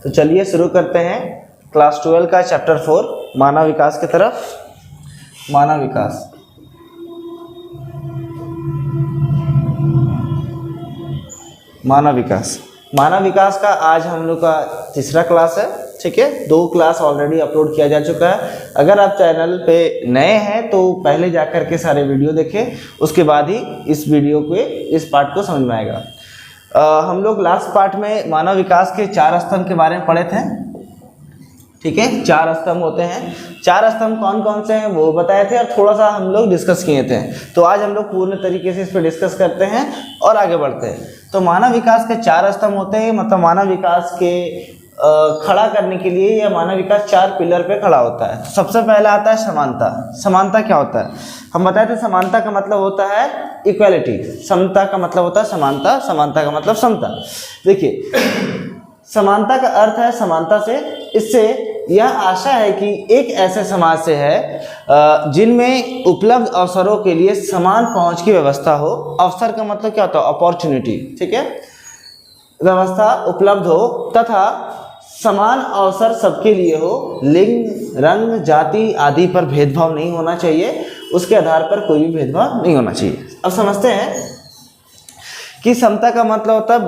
तो चलिए शुरू करते हैं क्लास 12 का चैप्टर 4 मानव विकास की तरफ। मानव विकास मानव विकास का आज हम लोग का तीसरा क्लास है। ठीक है, 2 क्लास ऑलरेडी अपलोड किया जा चुका है। अगर आप चैनल पे नए हैं तो पहले जाकर के सारे वीडियो देखें, उसके बाद ही इस वीडियो के इस पार्ट को समझ में आएगा। हम लोग लास्ट पार्ट में मानव विकास के 4 स्तंभ के बारे में पढ़े थे। ठीक है, 4 स्तंभ होते हैं। 4 स्तंभ कौन कौन से हैं वो बताए थे और थोड़ा सा हम लोग डिस्कस किए थे। तो आज हम लोग पूर्ण तरीके से इस पर डिस्कस करते हैं और आगे बढ़ते हैं। तो मानव विकास के 4 स्तंभ होते हैं, मतलब मानव विकास के खड़ा करने के लिए या मानव विकास 4 पिलर पे खड़ा होता है। तो सबसे पहला आता है समानता। समानता क्या होता है? हम बताए थे समानता का मतलब होता है इक्वालिटी, समता का मतलब होता है समानता, समानता का मतलब समता। देखिए, समानता का अर्थ है समानता से, इससे यह आशा है कि एक ऐसे समाज से है जिनमें उपलब्ध अवसरों के लिए समान पहुंच की व्यवस्था हो। अवसर का मतलब क्या होता है? अपॉर्चुनिटी। ठीक है, व्यवस्था उपलब्ध हो तथा समान अवसर सबके लिए हो। लिंग, रंग, जाति आदि पर भेदभाव नहीं होना चाहिए, उसके आधार पर कोई भी भेदभाव नहीं होना चाहिए। अब समझते हैं कि समता का मतलब होता है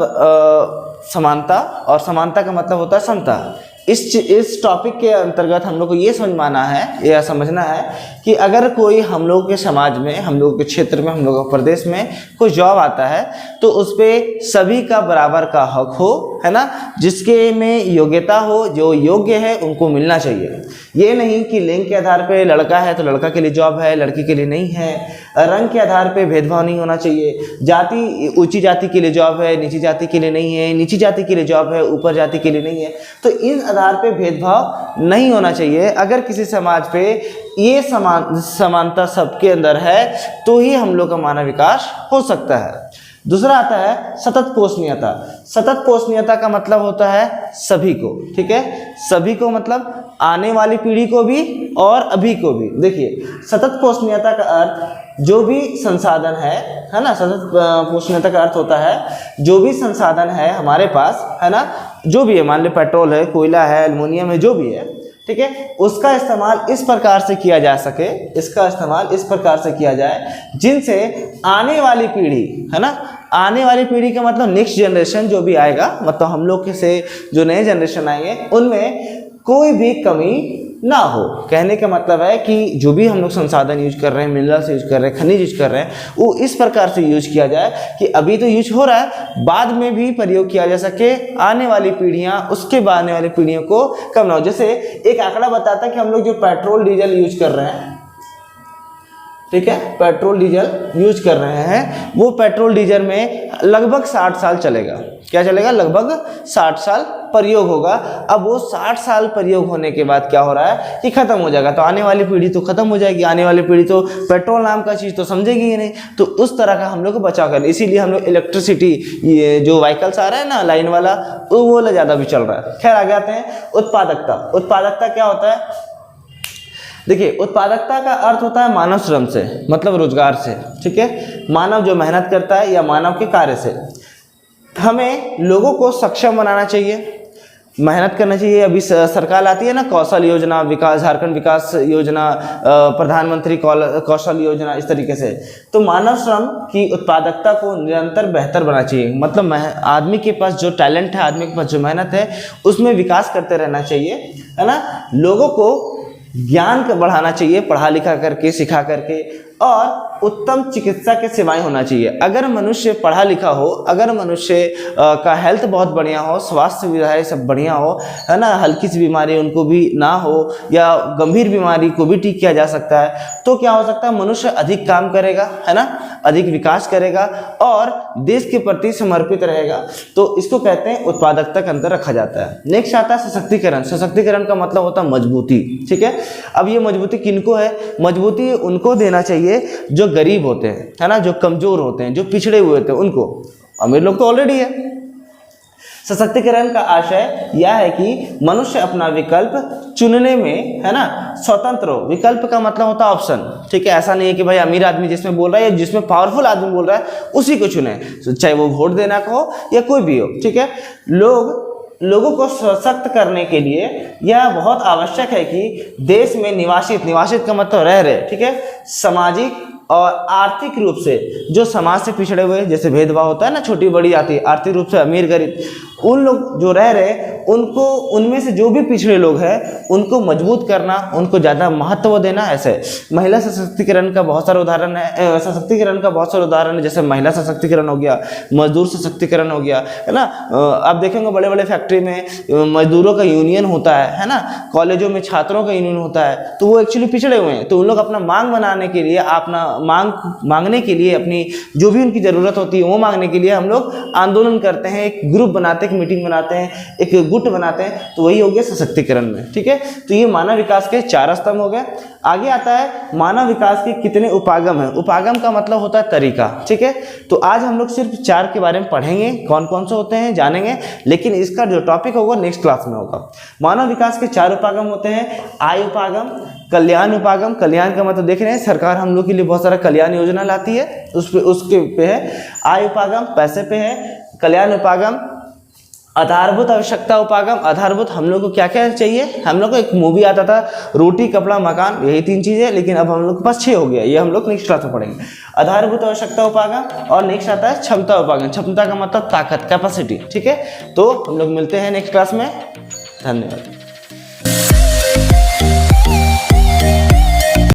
समानता और समानता का मतलब होता है समता। इस टॉपिक के अंतर्गत हम लोग को ये समझना है या समझना है कि अगर कोई हम लोग के समाज में, हम लोग के क्षेत्र में, हम लोग के प्रदेश में कोई जॉब आता है तो उस पर सभी का बराबर का हक हो, है ना, जिसके में योग्यता हो, जो योग्य है उनको मिलना चाहिए। ये नहीं कि लिंग के आधार पे लड़का है तो लड़का के लिए जॉब है, लड़की के लिए नहीं है। रंग के आधार पे भेदभाव नहीं होना चाहिए। जाति, ऊंची जाति के लिए जॉब है, नीची जाति के लिए नहीं है। नीची जाति के लिए जॉब है, ऊपर जाति के लिए नहीं है। तो इन आधार पे भेदभाव नहीं होना चाहिए। अगर किसी समाज पे ये समानता सबके अंदर है तो ही हम लोग का मानव विकास हो सकता है। दूसरा आता है सतत पोषणीयता। सतत पोषणीयता का मतलब होता है सभी को। ठीक है, सभी को मतलब आने वाली पीढ़ी को भी और अभी को भी। देखिए, सतत पोषणीयता का अर्थ जो भी संसाधन है ना, सतत पोषणीयता का अर्थ होता है जो भी संसाधन है हमारे पास, है ना, जो भी है, मान लो पेट्रोल है, कोयला है, एल्युमिनियम है, जो भी है, ठीक है, उसका इस्तेमाल इस प्रकार से किया जा सके, इसका इस्तेमाल इस प्रकार से किया जाए जिनसे आने वाली पीढ़ी, है ना, आने वाली पीढ़ी का मतलब नेक्स्ट जनरेशन जो भी आएगा, मतलब हम लोग के से जो नए जनरेशन आएंगे उनमें कोई भी कमी ना हो। कहने का मतलब है कि जो भी हम लोग संसाधन यूज कर रहे हैं, मिनरल्स यूज कर रहे हैं, खनिज यूज कर रहे हैं, वो इस प्रकार से यूज किया जाए कि अभी तो यूज हो रहा है, बाद में भी प्रयोग किया जा सके, आने वाली पीढ़ियां, उसके बाद आने वाली पीढ़ियों को कम ना हो। जैसे एक आंकड़ा बताता है कि हम लोग जो पेट्रोल डीजल यूज कर रहे हैं, ठीक है, पेट्रोल डीजल यूज कर रहे हैं, वो पेट्रोल डीजल में लगभग 60 साल चलेगा। क्या चलेगा? लगभग 60 साल प्रयोग होगा। अब वो 60 साल प्रयोग होने के बाद क्या हो रहा है कि खत्म हो जाएगा। तो आने वाली पीढ़ी तो खत्म हो जाएगी, आने वाली पीढ़ी तो पेट्रोल नाम का चीज़ तो समझेगी ही नहीं। तो उस तरह का हम लोग को बचाव करें, इसीलिए हम लोग इलेक्ट्रिसिटी, ये जो व्हीकल्स आ रहा है ना लाइन वाला, वो ज़्यादा भी चल रहा है। खैर आगे आते हैं उत्पादकता। उत्पादकता क्या होता है? देखिए, उत्पादकता का अर्थ होता है मानव श्रम से, मतलब रोजगार से। ठीक है, मानव जो मेहनत करता है या मानव के कार्य से। हमें लोगों को सक्षम बनाना चाहिए, मेहनत करना चाहिए। अभी सरकार आती है ना कौशल योजना, विकास, झारखंड विकास योजना, प्रधानमंत्री कौशल योजना, इस तरीके से। तो मानव श्रम की उत्पादकता को निरंतर बेहतर बनाना चाहिए। मतलब आदमी के पास जो टैलेंट है, आदमी के पास जो मेहनत है, उसमें विकास करते रहना चाहिए, है ना। लोगों को ज्ञान का बढ़ाना चाहिए, पढ़ा लिखा करके, सिखा करके, और उत्तम चिकित्सा के सेवाएं होना चाहिए। अगर मनुष्य पढ़ा लिखा हो, अगर मनुष्य का हेल्थ बहुत बढ़िया हो, स्वास्थ्य सुविधाएं सब बढ़िया हो, है ना, हल्की सी बीमारी उनको भी ना हो या गंभीर बीमारी को भी ठीक किया जा सकता है, तो क्या हो सकता है? मनुष्य अधिक काम करेगा, है ना, अधिक विकास करेगा और देश के प्रति समर्पित रहेगा। तो इसको कहते हैं उत्पादकता के अंदर रखा जाता है। नेक्स्ट आता है सशक्तिकरण। सशक्तिकरण का मतलब होता है मजबूती। ठीक है, अब ये मजबूती किनको है? मजबूती उनको देना चाहिए जो गरीब होते हैं, है ना, जो कमजोर होते हैं, जो पिछड़े हुए होते हैं उनको। अमीर लोग तो ऑलरेडी है। सशक्तिकरण का आशय यह है कि मनुष्य अपना विकल्प चुनने में, है ना, स्वतंत्र हो। विकल्प का मतलब होता है ऑप्शन। ठीक है, ऐसा नहीं है कि भाई अमीर आदमी जिसमें बोल रहा है या जिसमें पावरफुल आदमी बोल रहा है उसी को चुने, चाहे वो वोट देना का हो या कोई भी हो। ठीक है, लोगों को सशक्त करने के लिए यह बहुत आवश्यक है कि देश में निवासित का मतलब रह रहे, ठीक है, सामाजिक और आर्थिक रूप से जो समाज से पिछड़े हुए, जैसे भेदभाव होता है ना, छोटी बड़ी आती है, आर्थिक रूप से अमीर गरीब, उन लोग जो रह रहे उनको, उनमें से जो भी पिछड़े लोग हैं उनको मजबूत करना, उनको ज़्यादा महत्व देना। ऐसे महिला सशक्तिकरण का बहुत सारा उदाहरण है, सशक्तिकरण का बहुत सारा उदाहरण है, जैसे महिला सशक्तिकरण हो गया, मजदूर सशक्तिकरण हो गया, है ना। आप देखेंगे बड़े बड़े फैक्ट्री में मजदूरों का यूनियन होता है ना, कॉलेजों में छात्रों का यूनियन होता है, तो वो एक्चुअली पिछड़े हुए हैं, तो उन लोग अपना मांग बनाने के लिए, अपना मांगने के लिए, अपनी जो भी उनकी ज़रूरत होती है वो मांगने के लिए हम लोग आंदोलन करते हैं, एक ग्रुप बनाते हैं, एक मीटिंग बनाते हैं, एक गुट बनाते हैं, तो वही हो गया सशक्तिकरण में, ठीक है। तो ये मानव विकास के 4 स्तंभ हो गए। आगे आता है मानव विकास के कितने उपागम हैं। उपागम का मतलब होता है तरीका, ठीक है। तो आज हम लोग सिर्फ 4 के बारे में पढ़ेंगे, कौन कौन से होते हैं जानेंगे, लेकिन इसका जो टॉपिक होगा नेक्स्ट क्लास में होगा। मानव विकास के 4 उपागम होते हैं, आय उपागम, कल्याण उपागम। कल्याण का मतलब देख रहे हैं, सरकार हम लोग के लिए बहुत सारा कल्याण योजना लाती है, उसके पे है। आय उपागम पैसे पे है, कल्याण उपागम आधारभूत आवश्यकता उपागम। आधारभूत हम लोग को क्या क्या चाहिए, हम लोग को एक मूवी आता था, रोटी कपड़ा मकान, यही 3 चीजें, लेकिन अब हम लोग के पास 6 हो गया, ये हम लोग नेक्स्ट क्लास में पढ़ेंगे। आधारभूत आवश्यकता उपागम और नेक्स्ट आता है क्षमता उपागम। क्षमता का मतलब ताकत, कैपेसिटी, ठीक है। तो हम लोग मिलते हैं नेक्स्ट क्लास में, धन्यवाद।